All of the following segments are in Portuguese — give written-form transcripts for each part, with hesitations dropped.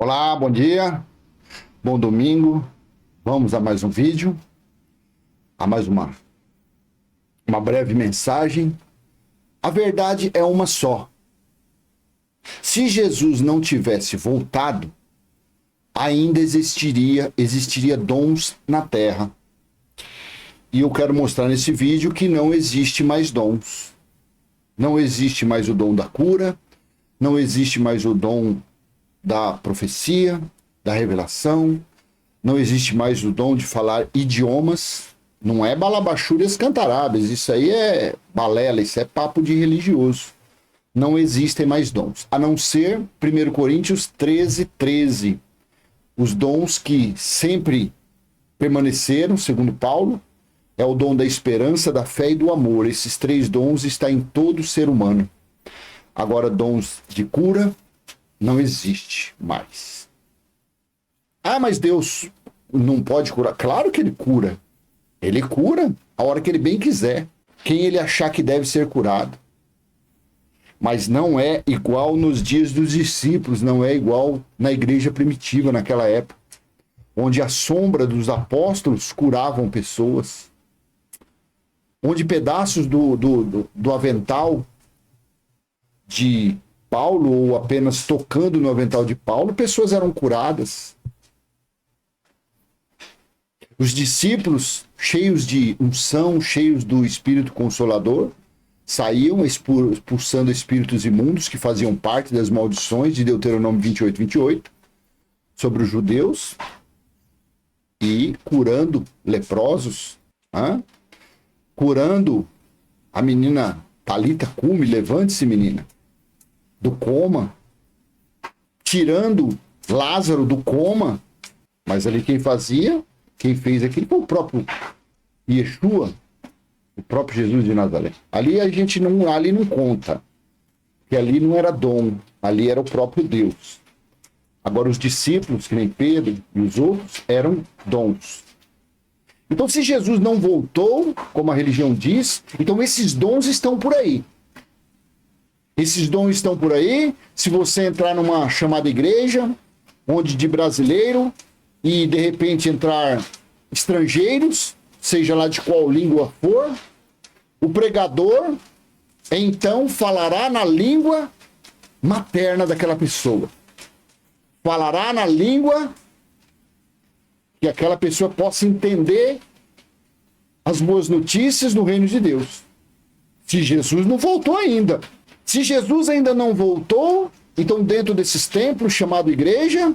Olá, bom dia, bom domingo. Vamos a mais um vídeo, a mais uma breve mensagem. A verdade é uma só. Se Jesus não tivesse voltado, ainda existiria dons na terra. E eu quero mostrar nesse vídeo que não existe mais dons. Não existe mais o dom da cura, não existe mais o dom da profecia, da revelação, não existe mais o dom de falar idiomas. Não é balabachúrias cantarábias, isso aí é balela, isso é papo de religioso. Não existem mais dons, a não ser 1 Coríntios 13:13. Os dons que sempre permaneceram, segundo Paulo, é o dom da esperança, da fé e do amor. Esses três dons estão em todo ser humano. Agora, dons de cura não existe mais. Ah, mas Deus não pode curar? Claro que ele cura. Ele cura a hora que ele bem quiser. Quem ele achar que deve ser curado. Mas não é igual nos dias dos discípulos, não é igual na igreja primitiva naquela época, onde a sombra dos apóstolos curavam pessoas, onde pedaços do avental de Paulo, ou apenas tocando no avental de Paulo, pessoas eram curadas. Os discípulos, cheios de unção, cheios do Espírito Consolador, saíam expulsando espíritos imundos que faziam parte das maldições de Deuteronômio 28:28 sobre os judeus e curando leprosos, curando a menina Talita Cume, levante-se, menina, do coma, tirando Lázaro do coma. Mas ali quem fez aquilo foi o próprio Yeshua, o próprio Jesus de Nazaré. Ali ali não conta, porque ali não era dom, ali era o próprio Deus. Agora os discípulos, que nem Pedro e os outros, eram dons. Então, se Jesus não voltou, como a religião diz, então esses dons estão por aí. Esses dons estão por aí. Se você entrar numa chamada igreja, onde de brasileiro, e de repente entrar estrangeiros, seja lá de qual língua for, o pregador então falará na língua materna daquela pessoa. Falará na língua que aquela pessoa possa entender as boas notícias do reino de Deus. Se Jesus não voltou ainda. Se Jesus ainda não voltou, então dentro desses templos chamado igreja,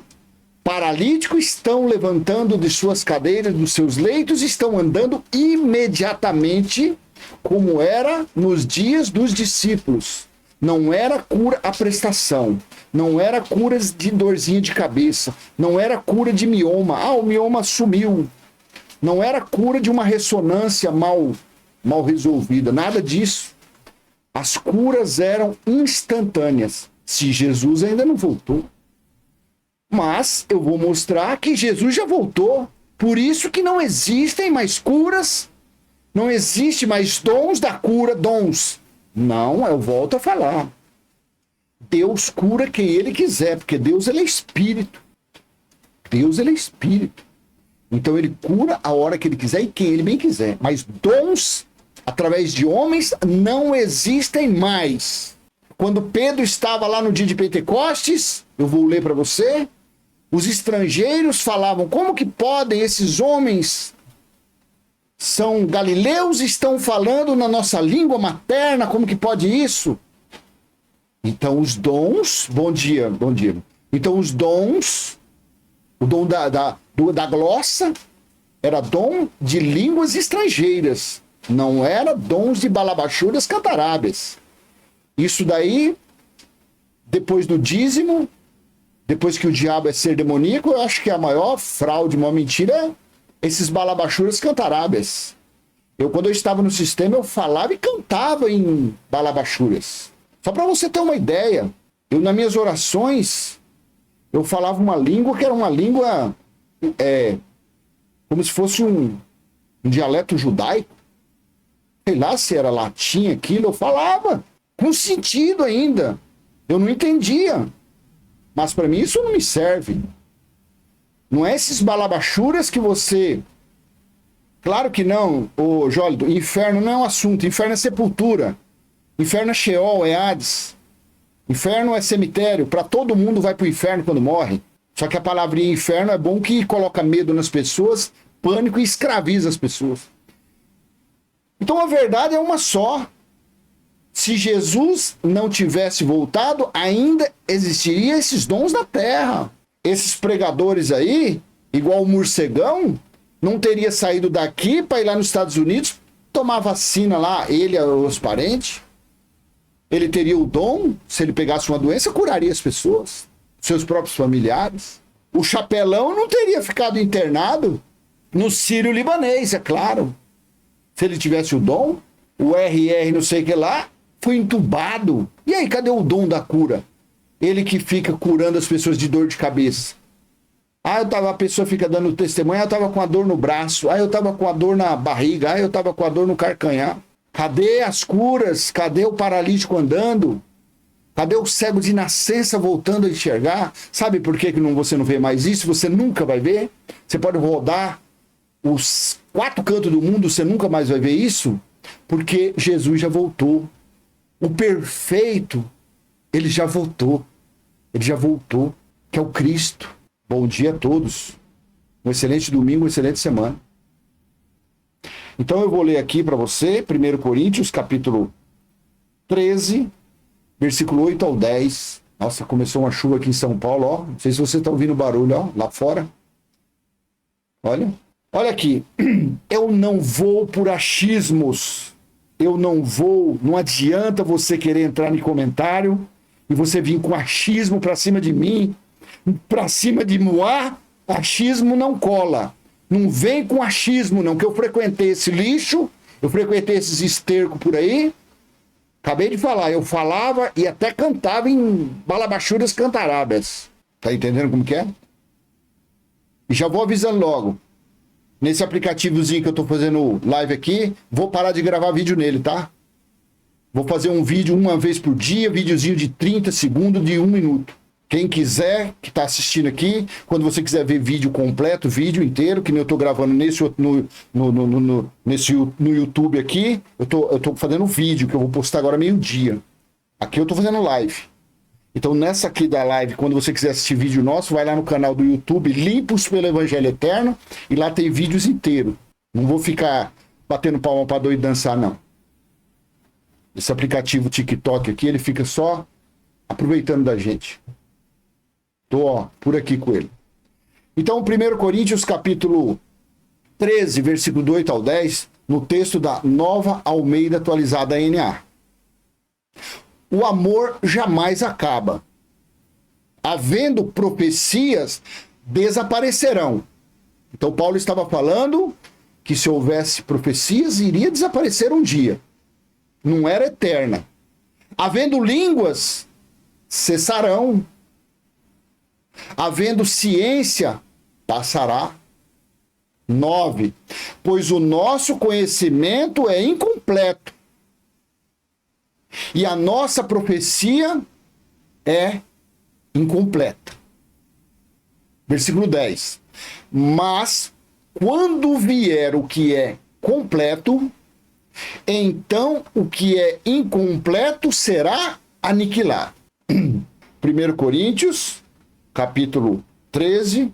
paralíticos estão levantando de suas cadeiras, dos seus leitos, estão andando imediatamente, como era nos dias dos discípulos. Não era cura a prestação, não era cura de dorzinha de cabeça, não era cura de mioma. O mioma sumiu. Não era cura de uma ressonância mal resolvida, nada disso. As curas eram instantâneas, se Jesus ainda não voltou. Mas eu vou mostrar que Jesus já voltou. Por isso que não existem mais curas, não existe mais dons da cura, dons. Não, eu volto a falar. Deus cura quem ele quiser, porque Deus ele é espírito. Deus ele é espírito. Então ele cura a hora que ele quiser e quem ele bem quiser. Mas dons, através de homens, não existem mais. Quando Pedro estava lá no dia de Pentecostes, eu vou ler para você, os estrangeiros falavam, como que podem esses homens, são galileus, estão falando na nossa língua materna, como que pode isso? Então os dons, bom dia. Então os dons, o dom da glossa, era dom de línguas estrangeiras, não era dons de balabachúrias cantarábias. Isso daí, depois do dízimo, depois que o diabo é ser demoníaco, eu acho que a maior fraude, uma mentira, é esses balabachúrias cantarábias. Quando eu estava no sistema, eu falava e cantava em balabachúrias. Só para você ter uma ideia, nas minhas orações, eu falava uma língua que era uma língua, como se fosse um dialeto judaico. Sei lá se era latim aquilo, eu falava. Com sentido ainda. Eu não entendia. Mas para mim isso não me serve. Não é esses balabachuras que você... Claro que não, ô Jólido, inferno não é um assunto, inferno é sepultura. Inferno é Sheol, é Hades. Inferno é cemitério, para todo mundo vai pro inferno quando morre. Só que a palavrinha inferno é bom que coloca medo nas pessoas, pânico e escraviza as pessoas. Então a verdade é uma só. Se Jesus não tivesse voltado, ainda existiriam esses dons na terra. Esses pregadores aí, igual o morcegão, não teria saído daqui para ir lá nos Estados Unidos tomar vacina lá, ele e os parentes. Ele teria o dom, se ele pegasse uma doença, curaria as pessoas, seus próprios familiares. O chapelão não teria ficado internado no Sírio-Libanês, é claro. Se ele tivesse o dom, o RR não sei o que lá, foi entubado. E aí, cadê o dom da cura? Ele que fica curando as pessoas de dor de cabeça. A pessoa fica dando testemunho, eu tava com a dor no braço, eu tava com a dor na barriga, eu tava com a dor no carcanhar. Cadê as curas? Cadê o paralítico andando? Cadê o cego de nascença voltando a enxergar? Sabe por que você não vê mais isso? Você nunca vai ver. Você pode rodar os 4 cantos do mundo, você nunca mais vai ver isso, porque Jesus já voltou. O perfeito, ele já voltou. Ele já voltou, que é o Cristo. Bom dia a todos. Um excelente domingo, uma excelente semana. Então eu vou ler aqui para você, 1 Coríntios, capítulo 13, versículo 8 ao 10. Nossa, começou uma chuva aqui em São Paulo, ó. Não sei se você está ouvindo o barulho, ó, lá fora. Olha. Olha aqui. Eu não vou por achismos. Eu não vou. Não adianta você querer entrar em comentário e você vir com achismo para cima de mim, para cima de Moá. Achismo não cola. Não vem com achismo, não, que eu frequentei esse lixo, eu frequentei esses estercos por aí. Acabei de falar, eu falava e até cantava em balabachuras cantarábias. Tá entendendo como que é? E já vou avisando logo. Nesse aplicativozinho que eu tô fazendo live aqui, vou parar de gravar vídeo nele, tá? Vou fazer um vídeo uma vez por dia, videozinho de 30 segundos, de 1 minuto. Quem quiser, que está assistindo aqui, quando você quiser ver vídeo completo, vídeo inteiro, que nem eu estou gravando no YouTube aqui, eu tô fazendo um vídeo que eu vou postar agora meio-dia. Aqui eu estou fazendo live. Então nessa aqui da live, quando você quiser assistir vídeo nosso, vai lá no canal do YouTube, Limpos pelo Evangelho Eterno, e lá tem vídeos inteiros. Não vou ficar batendo palma para doido dançar, não. Esse aplicativo TikTok aqui, ele fica só aproveitando da gente. Tô, ó, por aqui com ele. Então, 1 Coríntios, capítulo 13, versículo 2 ao 10, no texto da Nova Almeida Atualizada NA. O amor jamais acaba. Havendo profecias, desaparecerão. Então, Paulo estava falando que se houvesse profecias, iria desaparecer um dia. Não era eterna. Havendo línguas, cessarão. Havendo ciência, passará. 9. Pois o nosso conhecimento é incompleto. E a nossa profecia é incompleta. Versículo 10. Mas, quando vier o que é completo, então o que é incompleto será aniquilado. 1 Coríntios, capítulo 13,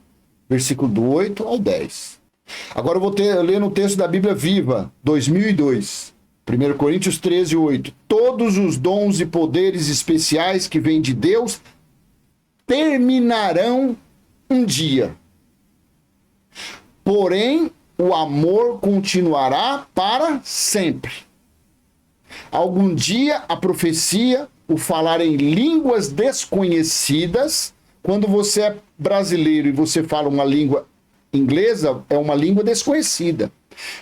versículo do 8 ao 10. Agora eu vou ler no texto da Bíblia Viva, 2002. 1 Coríntios 13, 8. Todos os dons e poderes especiais que vêm de Deus terminarão um dia. Porém, o amor continuará para sempre. Algum dia a profecia, o falar em línguas desconhecidas. Quando você é brasileiro e você fala uma língua inglesa, é uma língua desconhecida.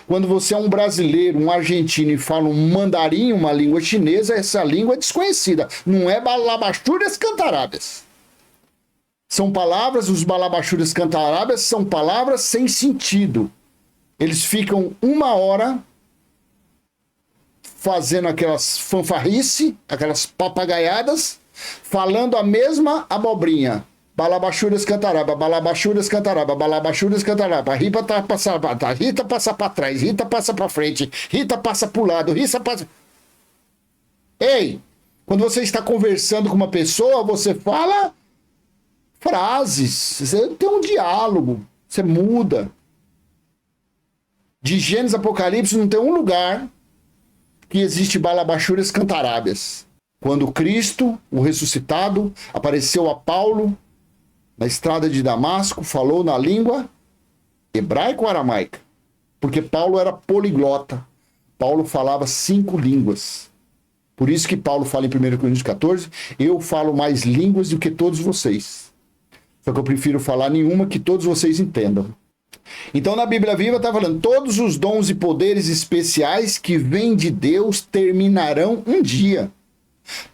Quando você é um brasileiro, um argentino e fala um mandarim, uma língua chinesa, essa língua é desconhecida. Não é balabachuras cantarábias. São palavras, os balabachuras cantarábias são palavras sem sentido. Eles ficam 1 hora fazendo aquelas fanfarrice, aquelas papagaiadas, falando a mesma abobrinha. Balabachuras cantaraba, balabachuras cantaraba, balabachuras cantaraba. Rita passa pra trás, Rita passa pra trás, Rita passa pra frente, Rita passa pro lado, Rita passa... Ei, quando você está conversando com uma pessoa, você fala frases, você tem um diálogo, você muda. De Gênesis Apocalipse não tem um lugar que existe balabachuras cantarábias. Quando Cristo, o ressuscitado, apareceu a Paulo na estrada de Damasco, falou na língua hebraica ou aramaica? Porque Paulo era poliglota. Paulo falava 5 línguas. Por isso que Paulo fala em 1 Coríntios 14, eu falo mais línguas do que todos vocês. Só que eu prefiro falar nenhuma que todos vocês entendam. Então na Bíblia Viva está falando, todos os dons e poderes especiais que vêm de Deus terminarão um dia.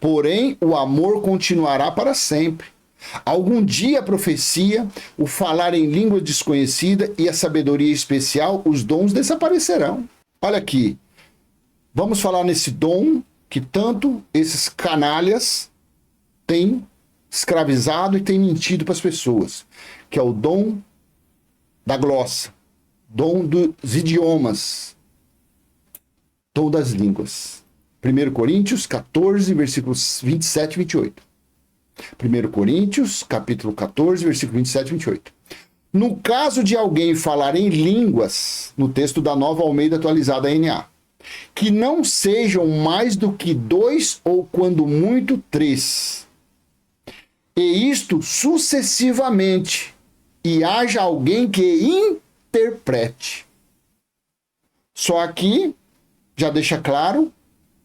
Porém, o amor continuará para sempre. Algum dia a profecia, o falar em língua desconhecida e a sabedoria especial, os dons desaparecerão. Olha aqui, vamos falar nesse dom que tanto esses canalhas têm escravizado e têm mentido para as pessoas, que é o dom da glossa, dom dos idiomas, dom das línguas. 1 Coríntios 14, versículos 27 e 28. 1 Coríntios, capítulo 14, versículo 27 e 28. No caso de alguém falar em línguas, no texto da Nova Almeida Atualizada NA, que não sejam mais do que 2 ou, quando muito, 3. E isto sucessivamente, e haja alguém que interprete. Só aqui já deixa claro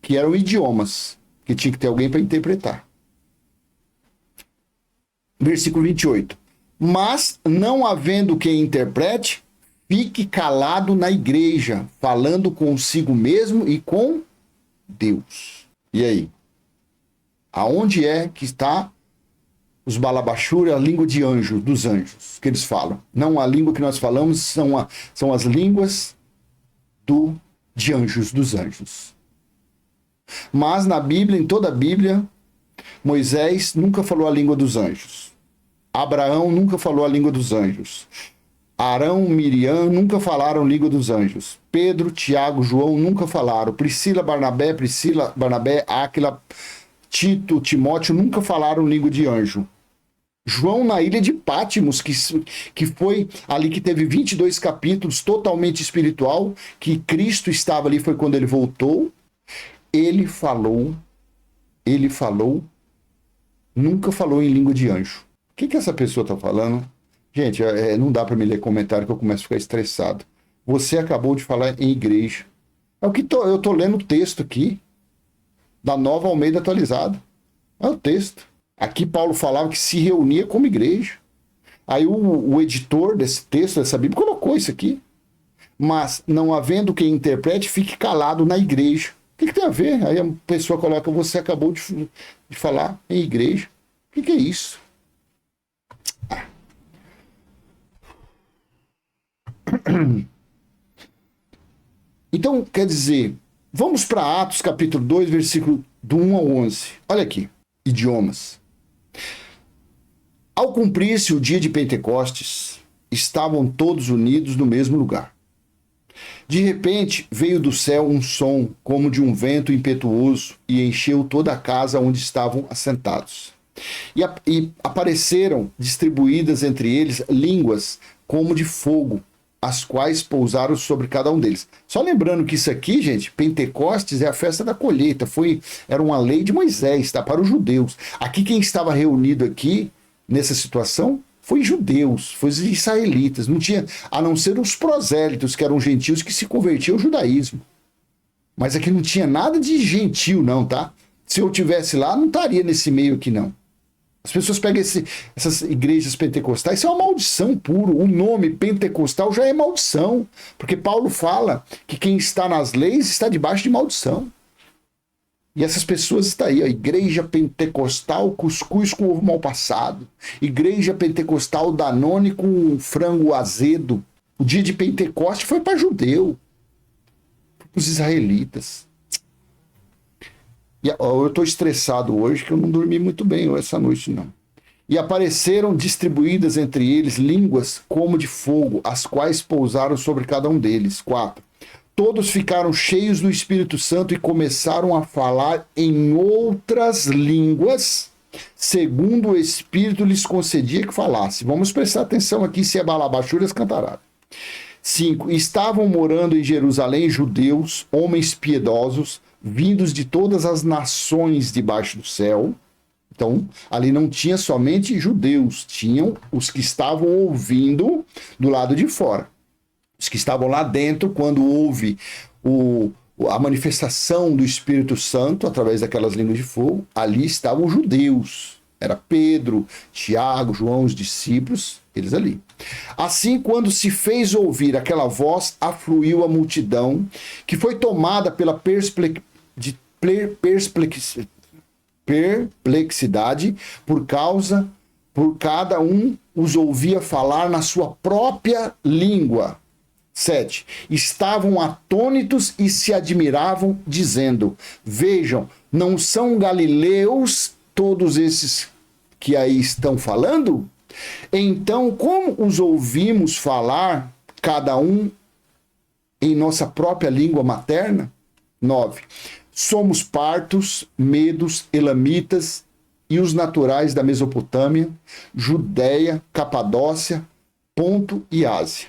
que eram idiomas, que tinha que ter alguém para interpretar. Versículo 28. Mas, não havendo quem interprete, fique calado na igreja, falando consigo mesmo e com Deus. E aí? Aonde é que está os balabachura, a língua de anjo, dos anjos, que eles falam? Não a língua que nós falamos, são as línguas de anjos, dos anjos. Mas na Bíblia, em toda a Bíblia, Moisés nunca falou a língua dos anjos. Abraão nunca falou a língua dos anjos. Arão, Miriam nunca falaram língua dos anjos. Pedro, Tiago, João nunca falaram. Priscila, Barnabé, Áquila, Tito, Timóteo nunca falaram língua de anjo. João, na ilha de Pátimos, que foi ali que teve 22 capítulos, totalmente espiritual, que Cristo estava ali, foi quando ele voltou. Ele falou, nunca falou em língua de anjo. O que essa pessoa está falando? Gente, não dá para me ler comentário que eu começo a ficar estressado. Você acabou de falar em igreja. É o que eu estou lendo o texto aqui, da Nova Almeida Atualizada. É o texto. Aqui Paulo falava que se reunia como igreja. Aí o editor desse texto, dessa Bíblia, colocou isso aqui. Mas, não havendo quem interprete, fique calado na igreja. O que tem a ver? Aí a pessoa coloca, você acabou de falar em igreja. O que é isso? Então, quer dizer, vamos para Atos capítulo 2, versículo do 1 ao 11. Olha aqui, idiomas. Ao cumprir-se o dia de Pentecostes, estavam todos unidos no mesmo lugar. De repente, veio do céu um som como de um vento impetuoso e encheu toda a casa onde estavam assentados. E apareceram distribuídas entre eles línguas como de fogo, as quais pousaram sobre cada um deles. Só lembrando que isso aqui, gente, Pentecostes é a festa da colheita, era uma lei de Moisés, tá? Para os judeus. Aqui quem estava reunido aqui, nessa situação, foi judeus, foi os israelitas, não tinha, a não ser os prosélitos, que eram gentios que se convertiam ao judaísmo. Mas aqui não tinha nada de gentil, não, tá? Se eu tivesse lá, não estaria nesse meio aqui, não. As pessoas pegam essas igrejas pentecostais, isso é uma maldição puro. O nome pentecostal já é maldição, porque Paulo fala que quem está nas leis está debaixo de maldição. E essas pessoas estão aí, ó, igreja pentecostal, cuscuz com ovo mal passado, igreja pentecostal Danone com frango azedo. O dia de Pentecoste foi para judeu, para os israelitas. E, ó, eu estou estressado hoje, que eu não dormi muito bem essa noite, não. E apareceram distribuídas entre eles línguas como de fogo, as quais pousaram sobre cada um deles. 4. Todos ficaram cheios do Espírito Santo e começaram a falar em outras línguas, segundo o Espírito lhes concedia que falasse. Vamos prestar atenção aqui se é balabachúrias cantará. 5. Estavam morando em Jerusalém judeus, homens piedosos, vindos de todas as nações debaixo do céu. Então, ali não tinha somente judeus, tinham os que estavam ouvindo do lado de fora. Os que estavam lá dentro, quando houve a manifestação do Espírito Santo, através daquelas línguas de fogo, ali estavam os judeus. Era Pedro, Tiago, João, os discípulos, eles ali. Assim, quando se fez ouvir aquela voz, afluiu a multidão, que foi tomada pela perplexidade, por cada um os ouvia falar na sua própria língua. 7. Estavam atônitos e se admiravam, dizendo: vejam, não são galileus todos esses que aí estão falando? Então, como os ouvimos falar, cada um em nossa própria língua materna? 9. Somos partos, medos, elamitas e os naturais da Mesopotâmia, Judéia, Capadócia, Ponto e Ásia.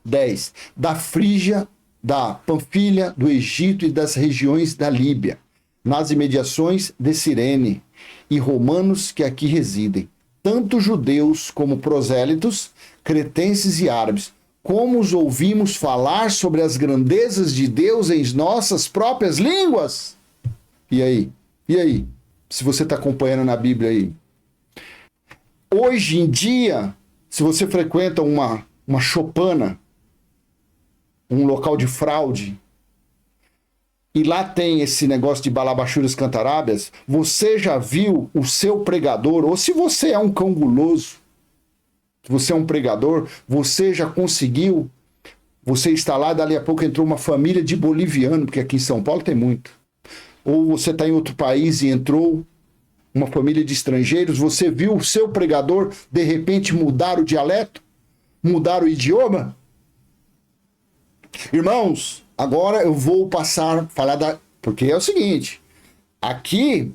10. Da Frígia, da Panfilha, do Egito e das regiões da Líbia, nas imediações de Cirene, e romanos que aqui residem, tanto judeus como prosélitos, cretenses e árabes, como os ouvimos falar sobre as grandezas de Deus em nossas próprias línguas? E aí? E aí? Se você está acompanhando na Bíblia aí. Hoje em dia, se você frequenta uma choupana, um local de fraude, e lá tem esse negócio de balabachúrias cantarábias, você já viu o seu pregador, ou se você é um cão guloso, se você é um pregador, você já conseguiu, você está lá, dali a pouco entrou uma família de boliviano, porque aqui em São Paulo tem muito. Ou você está em outro país e entrou uma família de estrangeiros, você viu o seu pregador, de repente, mudar o dialeto? Mudar o idioma? Irmãos, agora eu vou falar porque é o seguinte, aqui,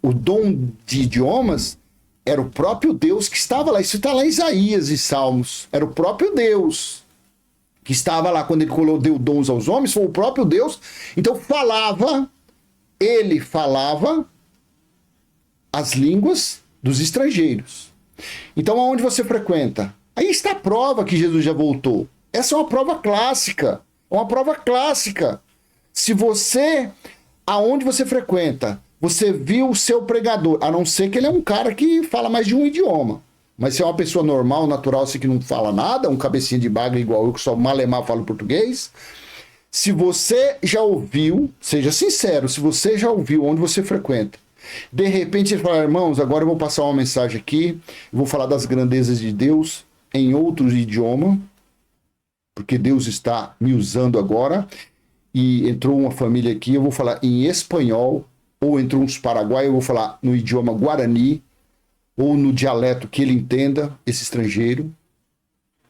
o dom de idiomas era o próprio Deus que estava lá. Isso está lá em Isaías e Salmos. Era o próprio Deus que estava lá quando ele deu dons aos homens, foi o próprio Deus. Então ele falava as línguas dos estrangeiros. Então aonde você frequenta? Aí está a prova que Jesus já voltou. Essa é uma prova clássica. Uma prova clássica. Se você, aonde você frequenta, você viu o seu pregador, a não ser que ele é um cara que fala mais de um idioma. Mas se é uma pessoa normal, natural, assim, que não fala nada, um cabecinha de baga igual eu, que só malemar falo português. Se você já ouviu, seja sincero, se você já ouviu onde você frequenta, de repente ele fala: irmãos, agora eu vou passar uma mensagem aqui, vou falar das grandezas de Deus em outro idioma, porque Deus está me usando agora, e entrou uma família aqui, eu vou falar em espanhol, ou entrou uns paraguaios, eu vou falar no idioma guarani, ou no dialeto que ele entenda, esse estrangeiro,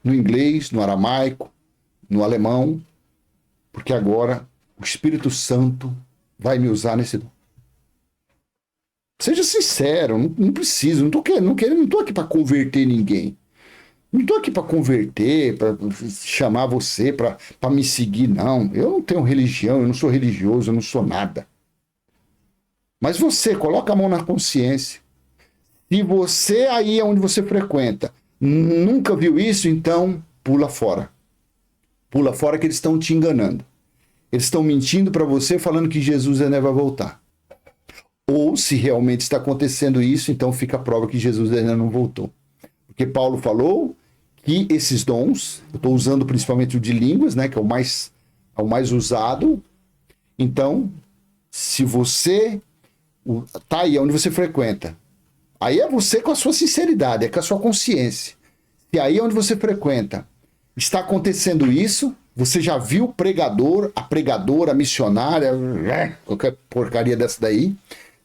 no inglês, no aramaico, no alemão, porque agora o Espírito Santo vai me usar nesse dom. Seja sincero, não preciso, não estou aqui para converter ninguém. Não estou aqui para converter, para chamar você, para me seguir, não. Eu não tenho religião, eu não sou religioso, eu não sou nada. Mas você, coloca a mão na consciência. Se você aí onde você frequenta nunca viu isso, então pula fora. Pula fora que eles estão te enganando. Eles estão mentindo para você, falando que Jesus ainda vai voltar. Ou se realmente está acontecendo isso, então fica a prova que Jesus ainda não voltou. Porque Paulo falou que esses dons, eu estou usando principalmente o de línguas, né, que é o mais usado. Então, se você tá aí onde você frequenta, aí é você com a sua sinceridade, é com a sua consciência. Se aí onde você frequenta está acontecendo isso, você já viu o pregador, a pregadora, a missionária, qualquer porcaria dessa daí,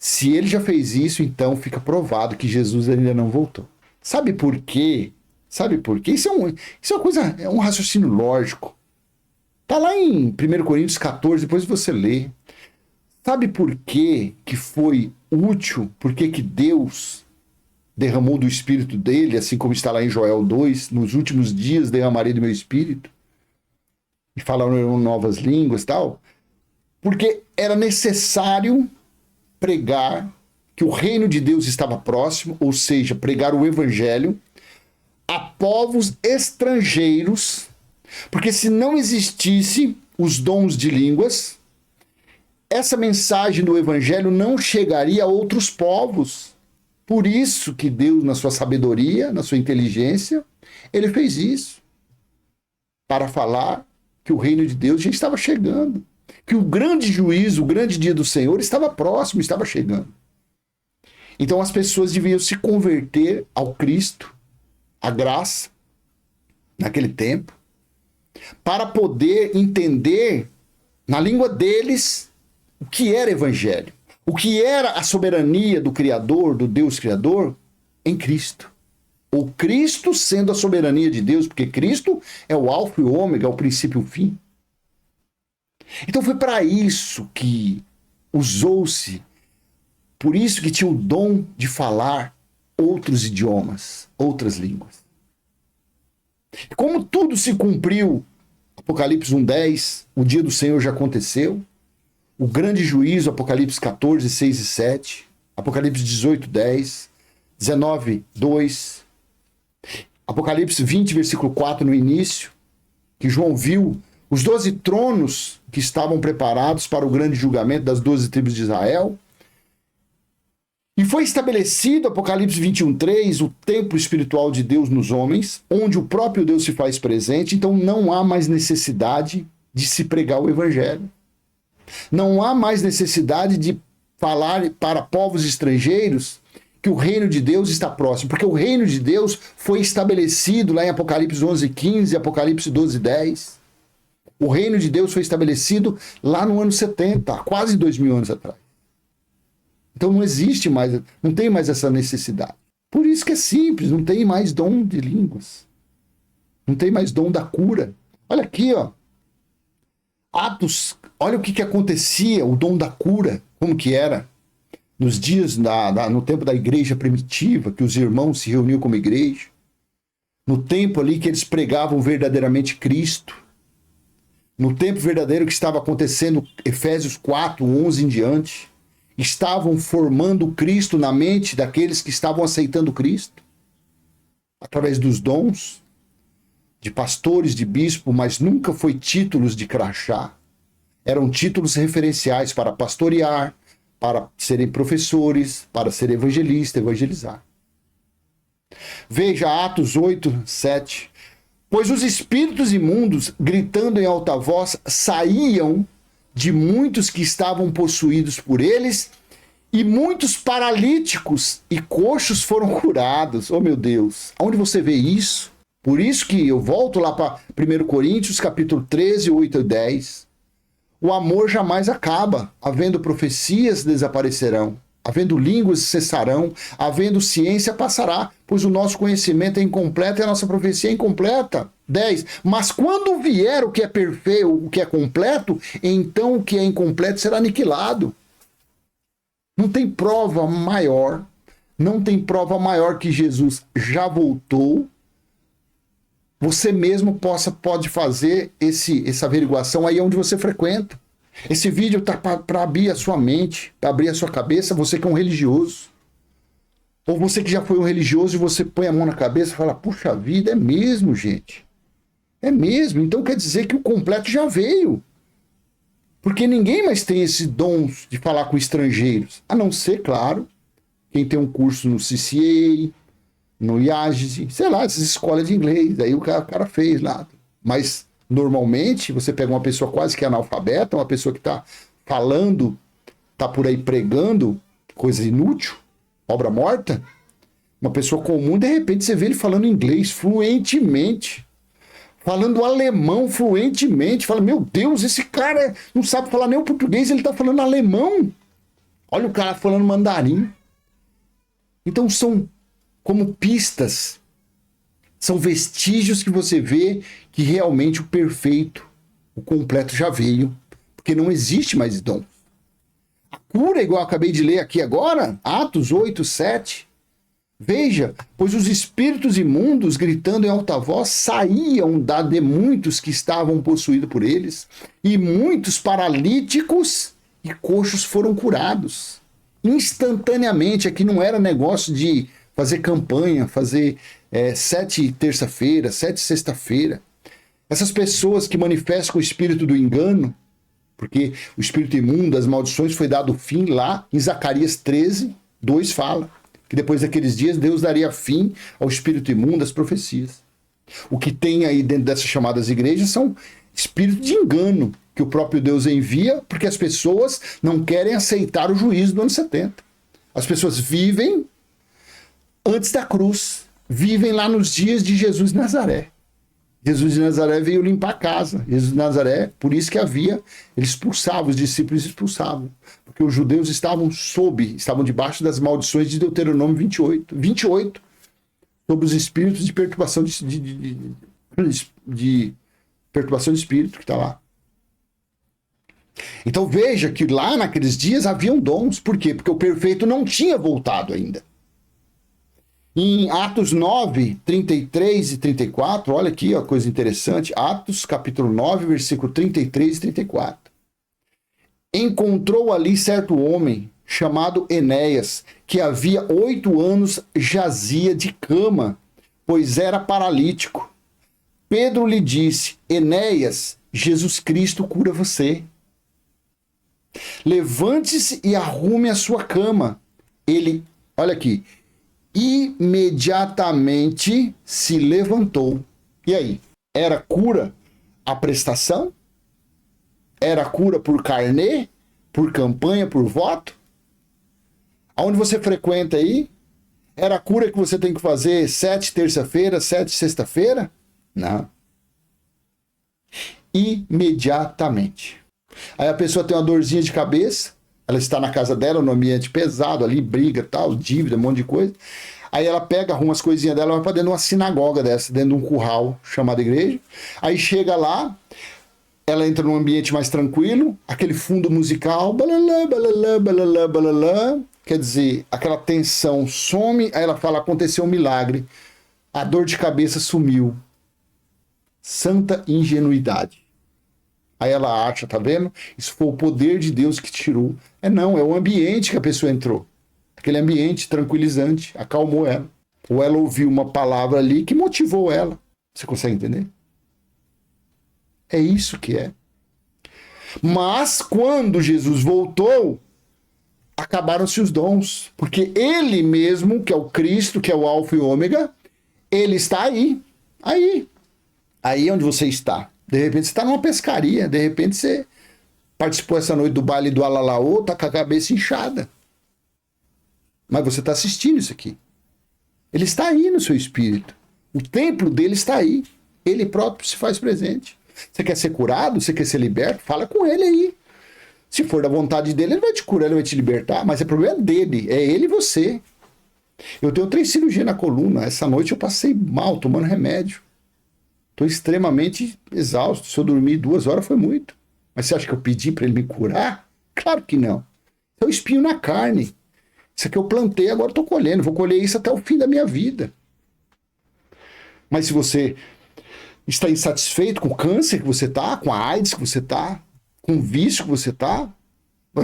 Se ele já fez isso, então fica provado que Jesus ainda não voltou. Sabe por quê? Sabe por quê? Isso é uma coisa, é um raciocínio lógico. Tá lá em 1 Coríntios 14, depois você lê. Sabe por quê que foi útil? Por que que Deus derramou do Espírito dele, assim como está lá em Joel 2, nos últimos dias derramarei do meu Espírito? E falaram novas línguas e tal. Porque era necessário pregar que o reino de Deus estava próximo, ou seja, pregar o evangelho a povos estrangeiros, porque se não existisse os dons de línguas, essa mensagem do evangelho não chegaria a outros povos. Por isso que Deus, na sua sabedoria, na sua inteligência, ele fez isso. Para falar que o reino de Deus já estava chegando. Que o grande juízo, o grande dia do Senhor estava próximo, estava chegando. Então as pessoas deviam se converter ao Cristo, à graça, naquele tempo, para poder entender, na língua deles, o que era evangelho. O que era a soberania do Criador, do Deus Criador, em Cristo. O Cristo sendo a soberania de Deus, porque Cristo é o alfa e o ômega, é o princípio e o fim. Então foi para isso que usou-se, por isso que tinha o dom de falar outros idiomas, outras línguas. Como tudo se cumpriu, Apocalipse 1:10, o dia do Senhor já aconteceu, o grande juízo, Apocalipse 14, 6 e 7, Apocalipse 18:10, 19:2, Apocalipse 20, versículo 4 no início, que João viu os 12 tronos que estavam preparados para o grande julgamento das 12 tribos de Israel. E foi estabelecido, Apocalipse 21:3, o templo espiritual de Deus nos homens, onde o próprio Deus se faz presente, então não há mais necessidade de se pregar o evangelho. Não há mais necessidade de falar para povos estrangeiros que o reino de Deus está próximo, porque o reino de Deus foi estabelecido lá em Apocalipse 11:15, Apocalipse 12:10. O reino de Deus foi estabelecido lá no ano 70, há quase 2000 anos atrás. Então não existe mais, não tem mais essa necessidade. Por isso que é simples, não tem mais dom de línguas. Não tem mais dom da cura. Olha aqui, ó. Atos, olha o que acontecia, o dom da cura, como que era. Nos dias, no tempo da igreja primitiva, que os irmãos se reuniam como igreja. No tempo ali que eles pregavam verdadeiramente Cristo. No tempo verdadeiro que estava acontecendo, Efésios 4, 11 em diante. Estavam formando Cristo na mente daqueles que estavam aceitando Cristo. Através dos dons de pastores, de bispo, mas nunca foi títulos de crachá. Eram títulos referenciais para pastorear, para serem professores, para ser evangelista, evangelizar. Veja Atos 8, 7. Pois os espíritos imundos, gritando em alta voz, saíam de muitos que estavam possuídos por eles, e muitos paralíticos e coxos foram curados. Oh, meu Deus, onde você vê isso? Por isso que eu volto lá para 1 Coríntios, capítulo 13, 8 e 10. O amor jamais acaba. Havendo profecias, desaparecerão. Havendo línguas, cessarão. Havendo ciência, passará. Pois o nosso conhecimento é incompleto e a nossa profecia é incompleta. 10. Mas quando vier o que é perfeito, o que é completo, então o que é incompleto será aniquilado. Não tem prova maior. Não tem prova maior que Jesus já voltou. Você mesmo pode fazer essa averiguação aí onde você frequenta. Esse vídeo está para abrir a sua mente, para abrir a sua cabeça, você que é um religioso. Ou você que já foi um religioso e você põe a mão na cabeça e fala, puxa vida, é mesmo, gente. É mesmo. Então quer dizer que o completo já veio. Porque ninguém mais tem esse dom de falar com estrangeiros. A não ser, claro, quem tem um curso no CCA, no IAGE, sei lá, essas escolas de inglês, aí o cara fez lá. Mas, normalmente, você pega uma pessoa quase que analfabeta, uma pessoa que está falando, está por aí pregando coisa inútil, obra morta, uma pessoa comum, de repente você vê ele falando inglês fluentemente, falando alemão fluentemente, fala, meu Deus, esse cara não sabe falar nem o português, ele está falando alemão. Olha o cara falando mandarim. Então são como pistas, são vestígios que você vê que realmente o perfeito, o completo já veio, porque não existe mais dom. A cura, igual eu acabei de ler aqui agora, Atos 8, 7. Veja, pois os espíritos imundos, gritando em alta voz, saíam de muitos que estavam possuídos por eles, e muitos paralíticos e coxos foram curados. Instantaneamente, aqui não era negócio de fazer campanha, fazer 7 terça-feira, 7 sexta-feira. Essas pessoas que manifestam o espírito do engano, porque o espírito imundo, as maldições, foi dado fim lá em Zacarias 13, 2 fala que depois daqueles dias Deus daria fim ao espírito imundo, às profecias. O que tem aí dentro dessas chamadas igrejas são espíritos de engano, que o próprio Deus envia porque as pessoas não querem aceitar o juízo do ano 70. As pessoas vivem antes da cruz, vivem lá nos dias de Jesus de Nazaré. Jesus de Nazaré veio limpar a casa. Jesus de Nazaré, por isso que havia, ele expulsava, os discípulos expulsavam. Porque os judeus estavam debaixo das maldições de Deuteronômio 28, sobre os espíritos de perturbação de perturbação de espírito que está lá. Então veja que lá naqueles dias haviam dons. Por quê? Porque o perfeito não tinha voltado ainda. Em Atos 9, 33 e 34, olha aqui a coisa interessante. Atos capítulo 9, versículo 33 e 34. Encontrou ali certo homem chamado Enéas, que havia 8 anos jazia de cama, pois era paralítico. Pedro lhe disse: Enéas, Jesus Cristo cura você. Levante-se e arrume a sua cama. Ele, olha aqui, imediatamente se levantou. E aí? Era cura a prestação? Era cura por carnê? Por campanha? Por voto? Aonde você frequenta aí? Era cura que você tem que fazer 7 terça-feira, 7 sexta-feira? Não. Imediatamente. Aí a pessoa tem uma dorzinha de cabeça, ela está na casa dela, no ambiente pesado, ali, briga, tal, dívida, um monte de coisa. Aí ela pega, arruma as coisinhas dela, vai para dentro de uma sinagoga dessa, dentro de um curral chamado igreja. Aí chega lá, ela entra num ambiente mais tranquilo, aquele fundo musical, balalá, balalá, balalá, balalá. Quer dizer, aquela tensão some, aí ela fala, aconteceu um milagre. A dor de cabeça sumiu. Santa ingenuidade. Aí ela acha, tá vendo? Isso foi o poder de Deus que tirou. Não, é o ambiente que a pessoa entrou. Aquele ambiente tranquilizante, acalmou ela. Ou ela ouviu uma palavra ali que motivou ela. Você consegue entender? É isso que é. Mas quando Jesus voltou, acabaram-se os dons. Porque ele mesmo, que é o Cristo, que é o Alfa e o Ômega, ele está aí. Aí onde você está. De repente você está numa pescaria, de repente você participou essa noite do baile do Alalaô, tá com a cabeça inchada. Mas você está assistindo isso aqui. Ele está aí no seu espírito. O templo dele está aí. Ele próprio se faz presente. Você quer ser curado? Você quer ser liberto? Fala com ele aí. Se for da vontade dele, ele vai te curar, ele vai te libertar. Mas é problema dele. É ele e você. Eu tenho 3 cirurgias na coluna. Essa noite eu passei mal, tomando remédio. Estou extremamente exausto. Se eu dormir 2 horas foi muito. Mas você acha que eu pedi para ele me curar? Claro que não. É o espinho na carne. Isso aqui eu plantei, agora estou colhendo. Vou colher isso até o fim da minha vida. Mas se você está insatisfeito com o câncer que você está, com a AIDS que você está, com o vício que você está,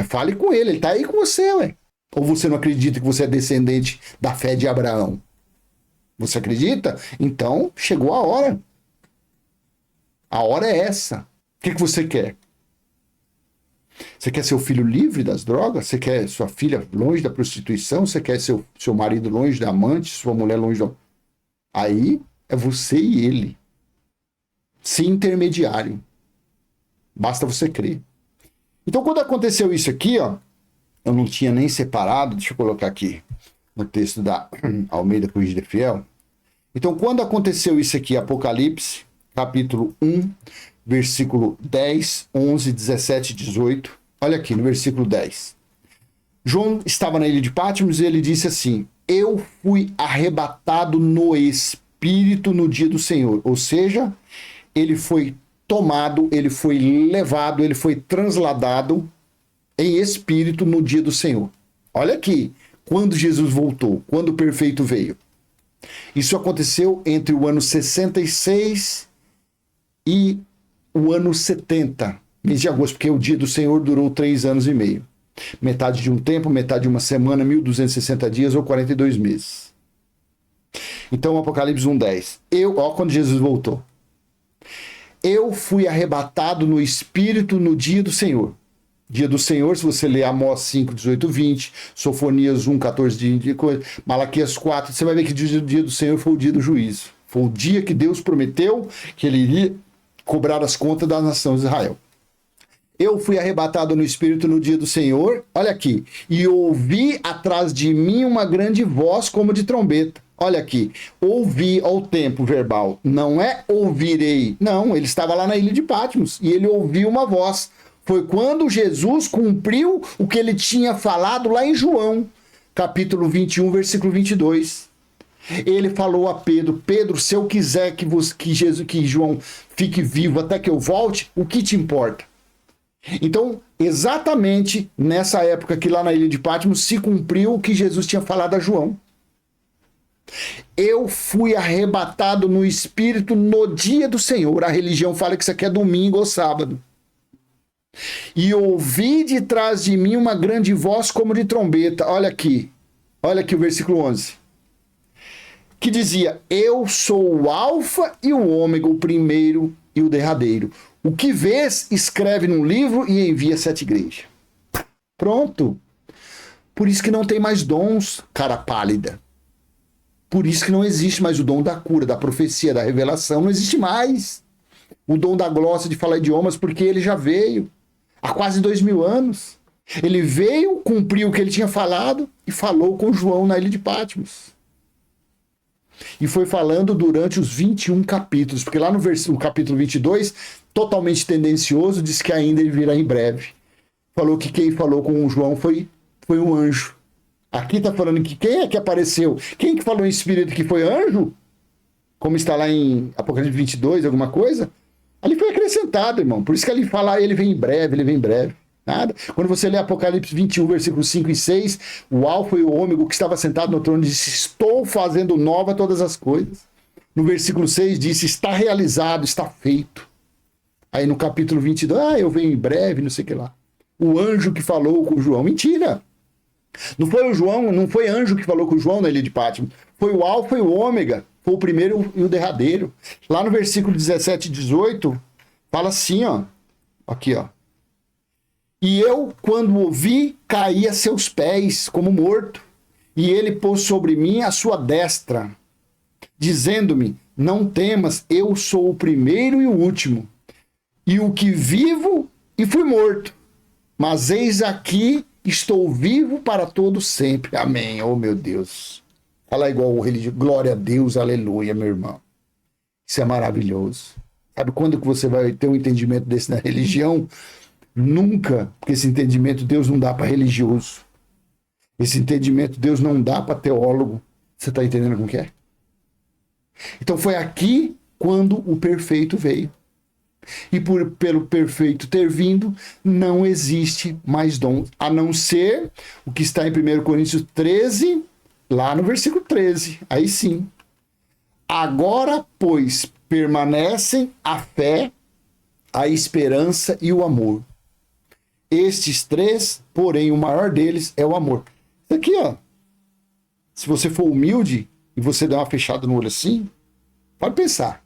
fale com ele. Ele está aí com você, ué. Ou você não acredita que você é descendente da fé de Abraão? Você acredita? Então, chegou a hora. A hora é essa. O que você quer? Você quer seu filho livre das drogas? Você quer sua filha longe da prostituição? Você quer seu marido longe da amante? Sua mulher longe da... Aí é você e ele. Sem intermediário. Basta você crer. Então, quando aconteceu isso aqui, ó, eu não tinha nem separado, deixa eu colocar aqui no texto da Almeida Corrigida Fiel. Então, quando aconteceu isso aqui, Apocalipse, capítulo 1, versículo 10, 11, 17 e 18. Olha aqui no versículo 10. João estava na ilha de Patmos e ele disse assim: eu fui arrebatado no Espírito no dia do Senhor. Ou seja, ele foi tomado, ele foi levado, ele foi transladado em espírito no dia do Senhor. Olha aqui, quando Jesus voltou, quando o perfeito veio. Isso aconteceu entre o ano 66 e o ano 70, mês de agosto, porque o dia do Senhor durou 3 anos e meio. Metade de um tempo, metade de uma semana, 1260 dias ou 42 meses. Então, Apocalipse 1:10. Quando Jesus voltou. Eu fui arrebatado no Espírito no dia do Senhor. Dia do Senhor, se você ler Amós 5, 18, 20, Sofonias 1, 14, Malaquias 4, você vai ver que o dia do Senhor foi o dia do juízo. Foi o dia que Deus prometeu que ele iria cobrar as contas da nação de Israel. Eu fui arrebatado no Espírito no dia do Senhor, olha aqui, e ouvi atrás de mim uma grande voz como de trombeta. Olha aqui, ouvi ao tempo verbal, não é ouvirei, não, ele estava lá na ilha de Patmos e ele ouviu uma voz. Foi quando Jesus cumpriu o que ele tinha falado lá em João, capítulo 21, versículo 22. Ele falou a Pedro: Pedro, se eu quiser que João fique vivo até que eu volte, o que te importa? Então, exatamente nessa época que lá na ilha de Patmos se cumpriu o que Jesus tinha falado a João. Eu fui arrebatado no Espírito no dia do Senhor. A religião fala que isso aqui é domingo ou sábado. E ouvi de trás de mim uma grande voz como de trombeta. Olha aqui o versículo 11. Que dizia: eu sou o alfa e o ômega, o primeiro e o derradeiro. O que vês, escreve num livro e envia a 7 igrejas. Pronto. Por isso que não tem mais dons, cara pálida. Por isso que não existe mais o dom da cura, da profecia, da revelação. Não existe mais o dom da glória de falar idiomas, porque ele já veio há quase 2000 anos. Ele veio, cumpriu o que ele tinha falado e falou com João na ilha de Patmos. E foi falando durante os 21 capítulos, porque lá no capítulo 22, totalmente tendencioso, diz que ainda ele virá em breve. Falou que quem falou com o João foi um anjo. Aqui está falando que quem é que apareceu? Quem que falou em espírito que foi anjo? Como está lá em Apocalipse 22, alguma coisa? Ali foi acrescentado, irmão. Por isso que ali fala, ele vem em breve, ele vem em breve. Nada. Quando você lê Apocalipse 21, versículos 5 e 6, o alfa e o ômega, que estava sentado no trono, disse: estou fazendo nova todas as coisas. No versículo 6 disse: está realizado, está feito. Aí no capítulo 22, eu venho em breve, não sei o que lá. O anjo que falou com João. Mentira. Não foi o João, não foi anjo que falou com o João na ilha de Patmos. Foi o alfa e o ômega. Foi o primeiro e o derradeiro. Lá no versículo 17 e 18, fala assim, ó. Aqui, ó. E eu, quando ouvi, caí a seus pés, como morto. E ele pôs sobre mim a sua destra, dizendo-me: não temas, eu sou o primeiro e o último, e o que vivo e fui morto. Mas eis aqui, estou vivo para todo sempre. Amém. Oh, meu Deus. Fala igual o religioso. Glória a Deus, aleluia, meu irmão. Isso é maravilhoso. Sabe quando que você vai ter um entendimento desse na religião? Nunca, porque esse entendimento Deus não dá para religioso. Esse entendimento Deus não dá para teólogo. Você está entendendo como que é? Então foi aqui quando o perfeito veio. E pelo perfeito ter vindo, não existe mais dom, a não ser o que está em 1 Coríntios 13, lá no versículo 13. Aí sim. Agora, pois, permanecem a fé, a esperança e o amor. Estes 3, porém, o maior deles é o amor. Isso aqui, ó. Se você for humilde e você der uma fechada no olho assim, pode pensar.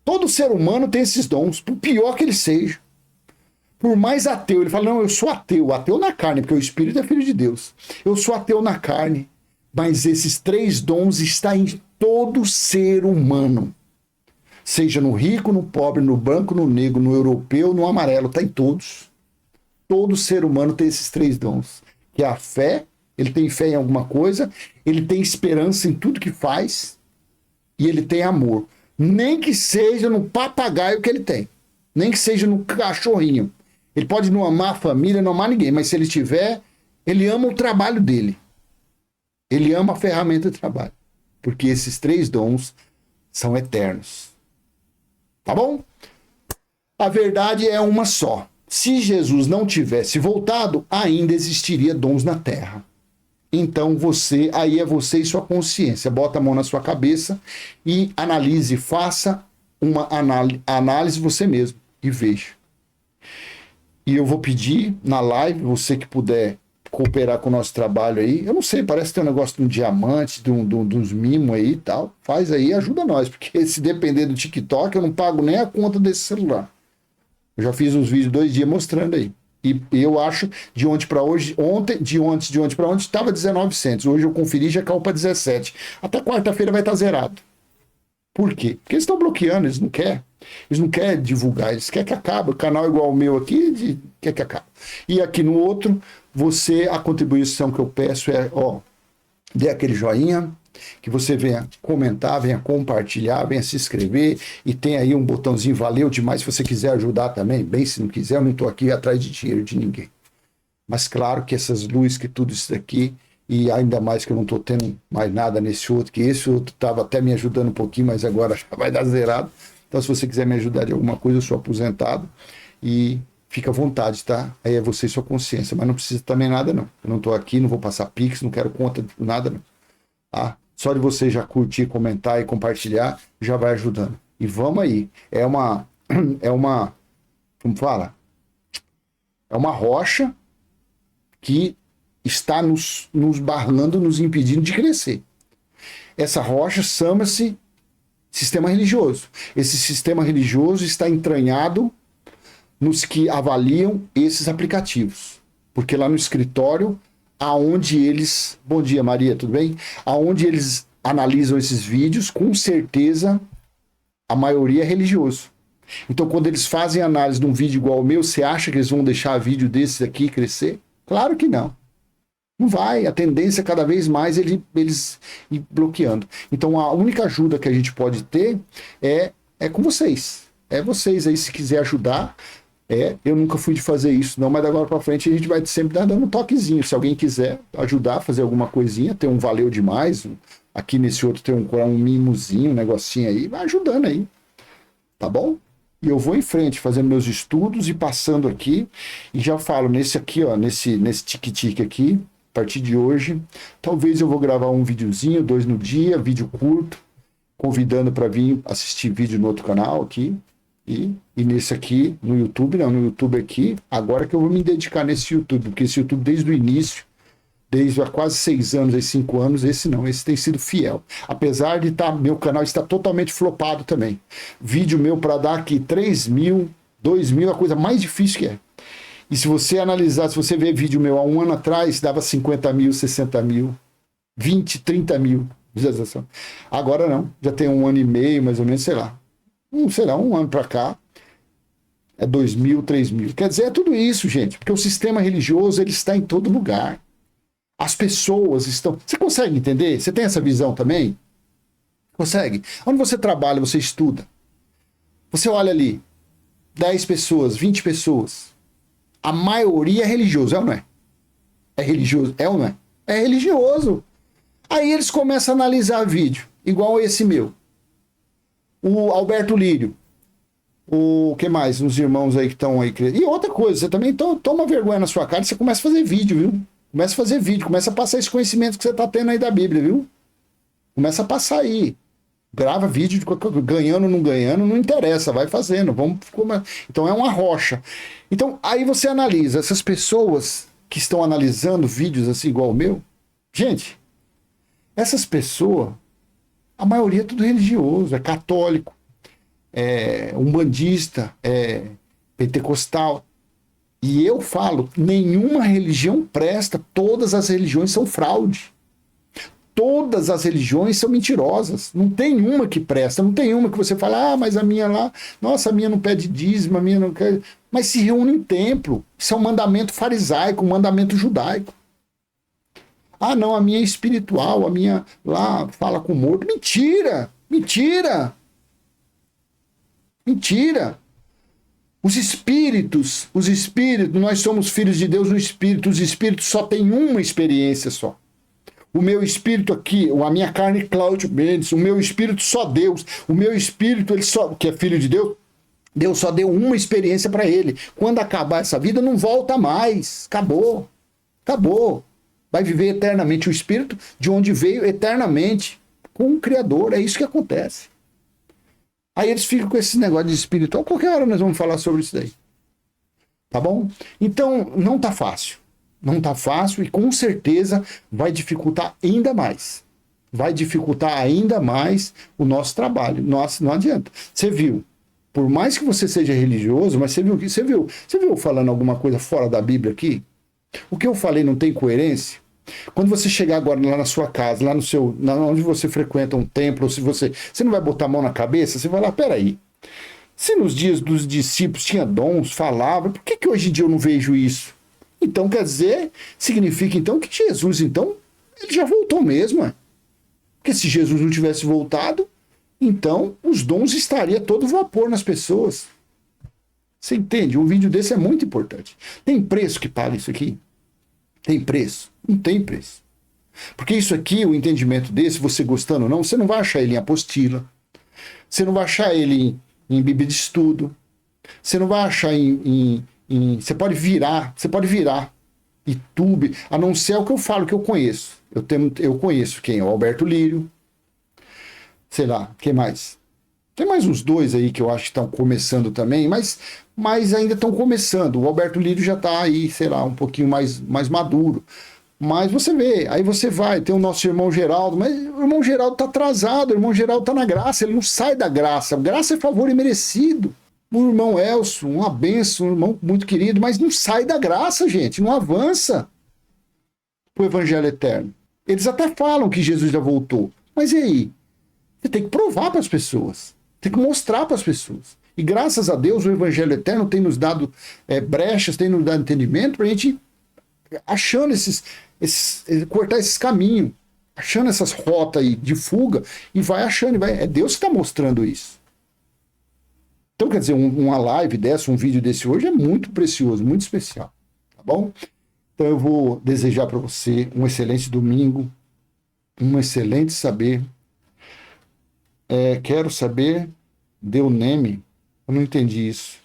Todo ser humano tem esses dons, por pior que ele seja. Por mais ateu, ele fala: não, eu sou ateu. Ateu na carne, porque o Espírito é filho de Deus. Eu sou ateu na carne. Mas esses 3 dons estão em todo ser humano. Seja no rico, no pobre, no branco, no negro, no europeu, no amarelo. Está em todos. Todo ser humano tem esses 3 dons. Que é a fé, ele tem fé em alguma coisa, ele tem esperança em tudo que faz, e ele tem amor. Nem que seja no papagaio que ele tem. Nem que seja no cachorrinho. Ele pode não amar a família, não amar ninguém, mas se ele tiver Ele ama o trabalho dele. Ele ama a ferramenta de trabalho. Porque esses 3 dons são eternos. Tá bom? A verdade é uma só. Se Jesus não tivesse voltado, ainda existiria dons na terra. Então aí é você e sua consciência. Bota a mão na sua cabeça e analise, faça uma análise você mesmo e veja. E eu vou pedir na live, você que puder cooperar com o nosso trabalho aí, eu não sei, parece que tem um negócio de um diamante, de uns mimos aí e tal, faz aí, ajuda nós, porque se depender do TikTok, eu não pago nem a conta desse celular. Eu já fiz uns vídeos 2 dias mostrando aí. E eu acho, de ontem para hoje, de ontem para ontem, estava 1900. Hoje eu conferi, já caiu para 17. Até quarta-feira vai estar zerado. Por quê? Porque eles estão bloqueando, eles não querem. Eles não querem divulgar, eles querem que acabe. O canal igual o meu aqui, quer que acabe. E aqui no outro, a contribuição que eu peço é, dê aquele joinha, que você venha comentar, venha compartilhar, venha se inscrever e tem aí um botãozinho valeu demais se você quiser ajudar também. Bem, se não quiser, eu não estou aqui atrás de dinheiro de ninguém. Mas claro que essas luzes, que tudo isso daqui, e ainda mais que eu não estou tendo mais nada nesse outro, que esse outro estava até me ajudando um pouquinho, mas agora já vai dar zerado. Então se você quiser me ajudar de alguma coisa, eu sou aposentado e fica à vontade, tá? Aí é você e sua consciência, mas não precisa também nada não. Eu não estou aqui, não vou passar Pix, não quero conta de nada não. Tá? Só de você já curtir, comentar e compartilhar, já vai ajudando. E vamos aí. Como fala? É uma rocha que está nos barrando, nos impedindo de crescer. Essa rocha chama-se sistema religioso. Esse sistema religioso está entranhado nos que avaliam esses aplicativos. Porque lá no escritório, aonde eles... Bom dia, Maria, tudo bem? Aonde eles analisam esses vídeos, com certeza a maioria é religioso. Então, quando eles fazem análise de um vídeo igual ao meu, você acha que eles vão deixar vídeo desses aqui crescer? Claro que não. Não vai. A tendência é cada vez mais eles ir bloqueando. Então, a única ajuda que a gente pode ter é com vocês. É vocês aí, se quiser ajudar. Eu nunca fui de fazer isso, não, mas da agora para frente a gente vai sempre dando um toquezinho. Se alguém quiser ajudar, fazer alguma coisinha, tem um valeu demais. Aqui nesse outro tem um mimozinho, um negocinho aí, vai ajudando aí. Tá bom? E eu vou em frente, fazendo meus estudos e passando aqui. E já falo, nesse aqui, nesse tique-tique aqui, a partir de hoje, talvez eu vou gravar um videozinho, 2 no dia, vídeo curto, convidando para vir assistir vídeo no outro canal aqui. E nesse aqui, no YouTube aqui, agora que eu vou me dedicar nesse YouTube, porque esse YouTube desde o início, desde há quase 6 anos, 5 anos, esse tem sido fiel. Apesar de meu canal está totalmente flopado também. Vídeo meu para dar aqui 3 mil, 2 mil, é a coisa mais difícil que é. E se você analisar, se você ver vídeo meu há um ano atrás, dava 50 mil, 60 mil, 20, 30 mil visualização. Agora não, já tem 1 ano e meio, mais ou menos, sei lá, um ano para cá, é 2 mil, 3 mil. Quer dizer, é tudo isso, gente, porque o sistema religioso ele está em todo lugar. As pessoas estão... Você consegue entender? Você tem essa visão também? Consegue? Onde você trabalha, você estuda. Você olha ali, 10 pessoas, 20 pessoas. A maioria é religioso, é ou não é? É religioso, é ou não é? É religioso. Aí eles começam a analisar vídeo, igual esse meu. O Alberto Lírio. O que mais? Uns irmãos aí que estão aí. E outra coisa, você também toma vergonha na sua cara e você começa a fazer vídeo, viu? Começa a fazer vídeo, começa a passar esse conhecimento que você está tendo aí da Bíblia, viu? Começa a passar aí. Grava vídeo, ganhando, não interessa, vai fazendo. Então é uma rocha. Então aí você analisa, essas pessoas que estão analisando vídeos assim igual o meu, gente, essas pessoas, a maioria é tudo religioso, é católico, é umbandista, é pentecostal. E eu falo, nenhuma religião presta, todas as religiões são fraude. Todas as religiões são mentirosas. Não tem uma que presta, não tem uma que você fala, mas a minha lá, nossa, a minha não pede dízimo, a minha não quer. Mas se reúne em templo. Isso é um mandamento farisaico, um mandamento judaico. Não, a minha é espiritual, a minha lá fala com o morto. Mentira! Mentira! Mentira! Os espíritos, nós somos filhos de Deus no espírito, os espíritos só têm uma experiência só. O meu espírito aqui, a minha carne, Cláudio Mendes, o meu espírito só Deus, o meu espírito, ele só, que é filho de Deus, Deus só deu uma experiência para ele. Quando acabar essa vida, não volta mais. Acabou. Acabou. Vai viver eternamente o espírito de onde veio eternamente com o Criador. É isso que acontece. Aí eles ficam com esse negócio de espiritual. Qualquer hora nós vamos falar sobre isso daí. Tá bom? Então, não tá fácil. Não tá fácil e com certeza vai dificultar ainda mais. Vai dificultar ainda mais o nosso trabalho. Nossa, não adianta. Você viu? Por mais que você seja religioso, mas você viu falando alguma coisa fora da Bíblia aqui? O que eu falei não tem coerência? Quando você chegar agora lá na sua casa, lá no seu, onde você frequenta um templo, ou se você não vai botar a mão na cabeça, você vai lá, peraí. Se nos dias dos discípulos tinha dons, falava, por que hoje em dia eu não vejo isso? Então quer dizer, significa então que Jesus, então, ele já voltou mesmo, é? Porque se Jesus não tivesse voltado, então os dons estariam todo vapor nas pessoas. Você entende? Um vídeo desse é muito importante. Tem preço que paga isso aqui? Tem preço? Não tem preço. Porque isso aqui, o entendimento desse, você gostando ou não, você não vai achar ele em apostila. Você não vai achar ele em Bíblia de estudo. Você não vai achar você pode virar YouTube, a não ser o que eu falo que eu conheço. Eu conheço quem? O Alberto Lírio. Sei lá, quem mais? Tem mais uns dois aí que eu acho que estão começando também, mas ainda estão começando. O Alberto Lírio já está aí, sei lá, um pouquinho mais maduro. Mas você vê, aí você vai, tem o nosso irmão Geraldo, mas o irmão Geraldo está atrasado, o irmão Geraldo está na graça, ele não sai da graça. Graça é favor imerecido. O irmão Elcio, uma benção, um irmão muito querido, mas não sai da graça, gente, não avança o evangelho eterno. Eles até falam que Jesus já voltou, mas e aí? Você tem que provar para as pessoas, tem que mostrar para as pessoas. E graças a Deus o evangelho eterno tem nos dado brechas, tem nos dado entendimento para a gente achando cortar esses caminhos, achando essas rotas aí de fuga e vai achando, é Deus que está mostrando isso. Então, quer dizer, uma live dessa, um vídeo desse hoje é muito precioso, muito especial, tá bom? Então eu vou desejar para você um excelente domingo, um excelente saber. Quero saber, deu nome, eu não entendi isso.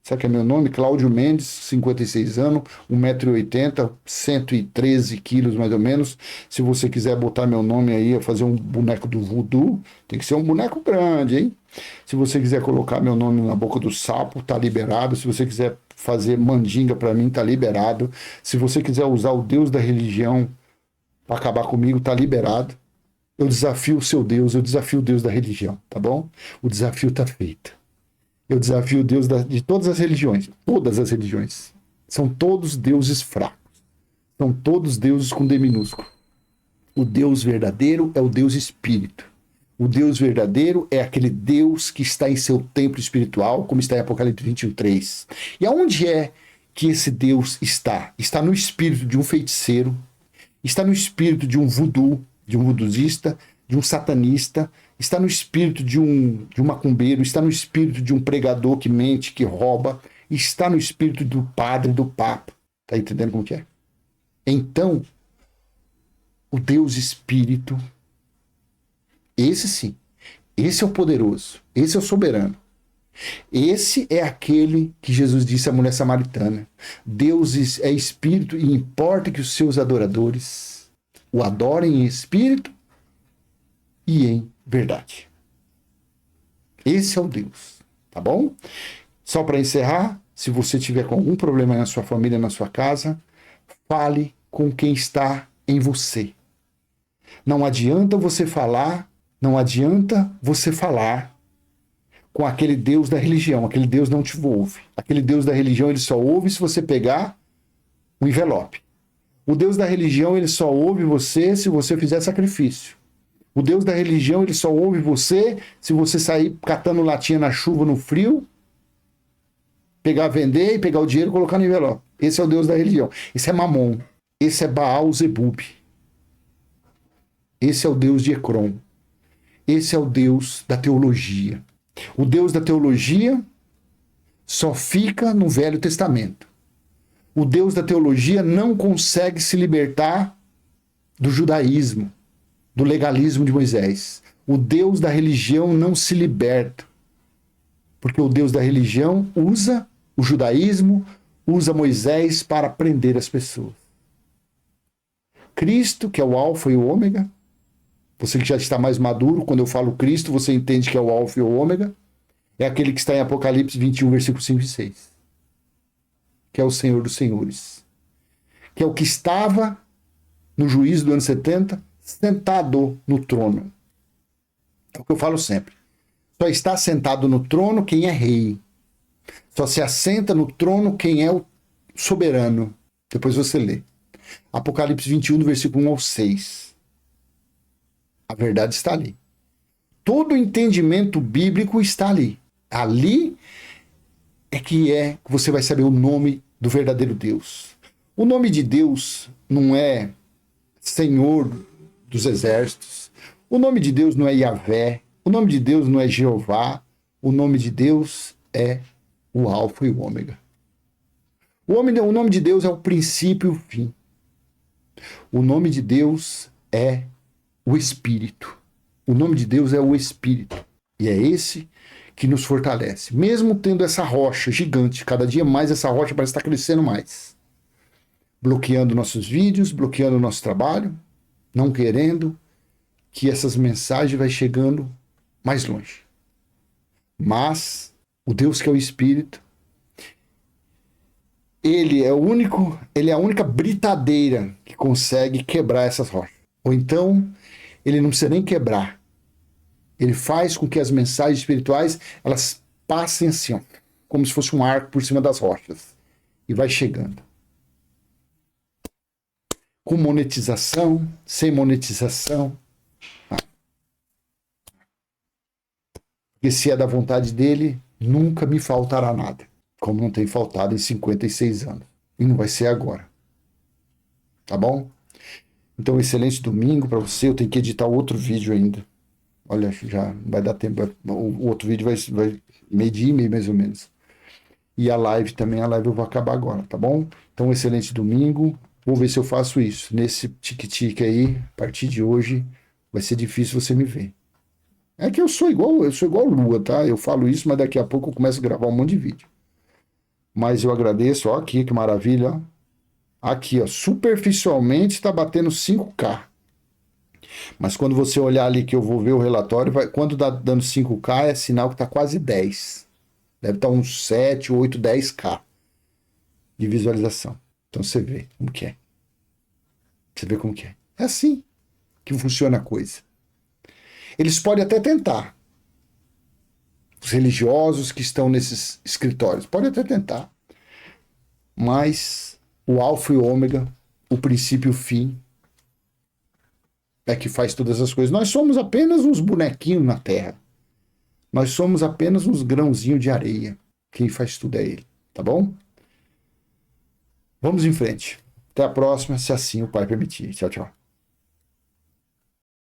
Sabe que é meu nome? Cláudio Mendes, 56 anos, 1,80 m, 113 quilos mais ou menos. Se você quiser botar meu nome aí, fazer um boneco do voodoo, tem que ser um boneco grande, hein? Se você quiser colocar meu nome na boca do sapo, tá liberado. Se você quiser fazer mandinga para mim, tá liberado. Se você quiser usar o Deus da religião para acabar comigo, tá liberado. Eu desafio o seu Deus, eu desafio o Deus da religião, tá bom? O desafio tá feito. Eu desafio o Deus de todas as religiões. Todas as religiões. São todos deuses fracos. São todos deuses com D minúsculo. O Deus verdadeiro é o Deus espírito. O Deus verdadeiro é aquele Deus que está em seu templo espiritual, como está em Apocalipse 21:3. E aonde é que esse Deus está? Está no espírito de um feiticeiro, está no espírito de um voodooista, de um satanista, está no espírito de um macumbeiro, está no espírito de um pregador que mente, que rouba, está no espírito do padre, do papa. Tá entendendo como que é? Então, o Deus Espírito, esse sim, esse é o poderoso, esse é o soberano. Esse é aquele que Jesus disse à mulher samaritana. Deus é Espírito e importa que os seus adoradores o adorem em espírito e em verdade. Esse é o Deus, tá bom? Só para encerrar, se você tiver com algum problema na sua família, na sua casa, fale com quem está em você. Não adianta você falar com aquele Deus da religião. Aquele Deus não te ouve. Aquele Deus da religião, ele só ouve se você pegar um envelope. O Deus da religião, ele só ouve você se você fizer sacrifício. O Deus da religião, ele só ouve você se você sair catando latinha na chuva, no frio, vender e pegar o dinheiro e colocar no envelope. Esse é o Deus da religião. Esse é Mamon. Esse é Baal Zebub. Esse é o Deus de Ecrom. Esse é o Deus da teologia. O Deus da teologia só fica no Velho Testamento. O Deus da teologia não consegue se libertar do judaísmo, do legalismo de Moisés. O Deus da religião não se liberta, porque o Deus da religião usa o judaísmo, usa Moisés para prender as pessoas. Cristo, que é o alfa e o ômega, você que já está mais maduro, quando eu falo Cristo, você entende que é o alfa e o ômega, é aquele que está em Apocalipse 21, versículo 5 e 6. Que é o Senhor dos Senhores. Que é o que estava no juízo do ano 70, sentado no trono. É o que eu falo sempre. Só está sentado no trono quem é rei. Só se assenta no trono quem é o soberano. Depois você lê. Apocalipse 21, do versículo 1 ao 6. A verdade está ali. Todo o entendimento bíblico está ali. Ali é que você vai saber o nome do verdadeiro Deus. O nome de Deus não é Senhor dos Exércitos. O nome de Deus não é Yahvé. O nome de Deus não é Jeová. O nome de Deus é o Alfa e o Ômega. O nome de Deus é o princípio e o fim. O nome de Deus é o Espírito. O nome de Deus é o Espírito. E é esse que nos fortalece. Mesmo tendo essa rocha gigante, cada dia mais essa rocha parece estar crescendo mais. Bloqueando nossos vídeos, bloqueando nosso trabalho, não querendo que essas mensagens vão chegando mais longe. Mas o Deus que é o Espírito, ele é a única britadeira que consegue quebrar essas rochas. Ou então, ele não precisa nem quebrar. Ele faz com que as mensagens espirituais, elas passem assim, ó, como se fosse um arco por cima das rochas. E vai chegando. Com monetização, sem monetização. Porque se é da vontade dele, nunca me faltará nada. Como não tem faltado em 56 anos. E não vai ser agora. Tá bom? Então, excelente domingo para você. Eu tenho que editar outro vídeo ainda. Olha, já vai dar tempo. O outro vídeo vai meio-dia e meio, mais ou menos. E a live também, eu vou acabar agora, tá bom? Então, excelente domingo. Vou ver se eu faço isso. Nesse tique-tique aí, a partir de hoje, vai ser difícil você me ver. É que eu sou igual Lua, tá? Eu falo isso, mas daqui a pouco eu começo a gravar um monte de vídeo. Mas eu agradeço, ó, aqui, que maravilha, ó. Aqui, ó, superficialmente está batendo 5K. Mas quando você olhar ali que eu vou ver o relatório, quando tá dando 5K é sinal que tá quase 10. Deve estar uns 7, 8, 10K de visualização. Então você vê como que é. Você vê como que é. É assim que funciona a coisa. Eles podem até tentar. Os religiosos que estão nesses escritórios podem até tentar. Mas o alfa e o ômega, o princípio e o fim, é que faz todas as coisas. Nós somos apenas uns bonequinhos na terra. Nós somos apenas uns grãozinhos de areia. Quem faz tudo é ele, tá bom? Vamos em frente. Até a próxima, se assim o Pai permitir. Tchau, tchau.